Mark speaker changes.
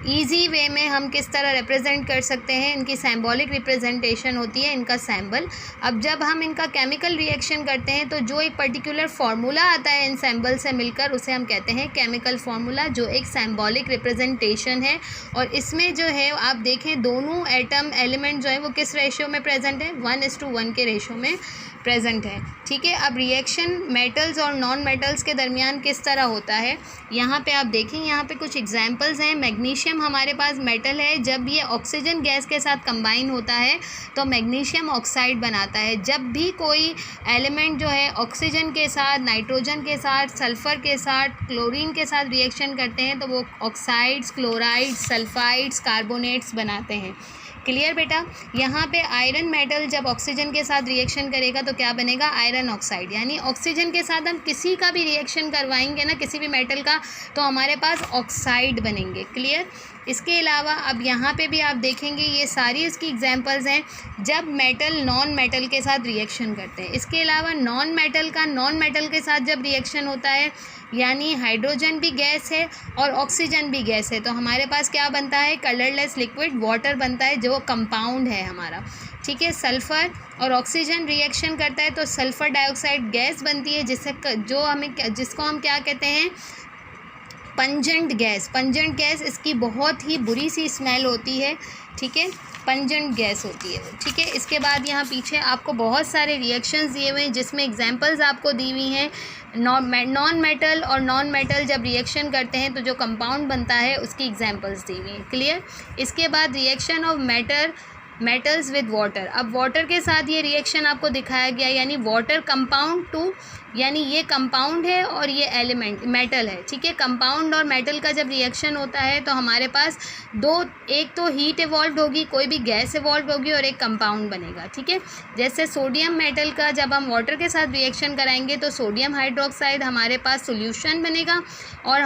Speaker 1: Easy way में हम किस तरह रिप्रेजेंट कर सकते हैं, इनकी सिंबॉलिक रिप्रेजेंटेशन होती है इनका सिंबल। अब जब हम इनका केमिकल रिएक्शन करते हैं तो जो एक पर्टिकुलर फार्मूला आता है इन सिंबल से मिलकर, उसे हम कहते हैं केमिकल फार्मूला, जो एक सिंबॉलिक रिप्रेजेंटेशन है। और इसमें जो है आप देखें दोनों एटम एलिमेंट जो है वो किस रेशियो में प्रेजेंट है, 1:1 के रेशियो में प्रेजेंट है। ठीक है, अब रिएक्शन मेटल्स और नॉन मेटल्स के दरमियान किस तरह होता है, यहाँ पे आप देखें, यहाँ पे कुछ एग्जांपल्स हैं। मैग्नीशियम हमारे पास मेटल है, जब ये ऑक्सीजन गैस के साथ कंबाइन होता है तो मैग्नीशियम ऑक्साइड बनाता है। जब भी कोई एलिमेंट जो है ऑक्सीजन के साथ, नाइट्रोजन के साथ, सल्फ़र के साथ, क्लोरीन के साथ रिएक्शन करते हैं तो वो ऑक्साइड्स, क्लोराइड्स, सल्फाइड्स, कार्बोनेट्स बनाते हैं। क्लियर बेटा। यहाँ पे आयरन मेटल जब ऑक्सीजन के साथ रिएक्शन करेगा तो क्या बनेगा, आयरन ऑक्साइड। यानी ऑक्सीजन के साथ हम किसी का भी रिएक्शन करवाएंगे ना, किसी भी मेटल का, तो हमारे पास ऑक्साइड बनेंगे। क्लियर। इसके अलावा अब यहाँ पे भी आप देखेंगे ये सारी इसकी एग्जांपल्स हैं जब मेटल नॉन मेटल के साथ रिएक्शन करते हैं। इसके अलावा नॉन मेटल का नॉन मेटल के साथ जब रिएक्शन होता है, यानी हाइड्रोजन भी गैस है और ऑक्सीजन भी गैस है, तो हमारे पास क्या बनता है, कलरलेस लिक्विड वाटर बनता है, जो कंपाउंड है हमारा। ठीक है, सल्फ़र और ऑक्सीजन रिएक्शन करता है तो सल्फ़र डाइऑक्साइड गैस बनती है, जिसको हम क्या कहते हैं, पंजेंट गैस। पंजेंट गैस, इसकी बहुत ही बुरी सी स्मेल होती है। ठीक है, पंजेंट गैस होती है वो। ठीक है, इसके बाद यहाँ पीछे आपको बहुत सारे रिएक्शंस दिए हुए हैं जिसमें एग्जांपल्स आपको दी हुई हैं। नॉन मेटल और नॉन मेटल जब रिएक्शन करते हैं तो जो कंपाउंड बनता है उसकी एग्जांपल्स दी हुई हैं। क्लियर। इसके बाद reaction of metals with water. अब वाटर के साथ ये रिएक्शन आपको दिखाया गया, यानी वाटर कंपाउंड टू, यानी ये कंपाउंड है और ये एलिमेंट मेटल है। ठीक है, कंपाउंड और मेटल का जब रिएक्शन होता है तो हमारे पास एक तो हीट इवॉल्व होगी, कोई भी गैस इवॉल्व होगी और एक कंपाउंड बनेगा। ठीक है, जैसे सोडियम मेटल का जब हम वाटर के साथ रिएक्शन कराएंगे तो सोडियम हाइड्रोक्साइड हमारे पास सोल्यूशन बनेगा और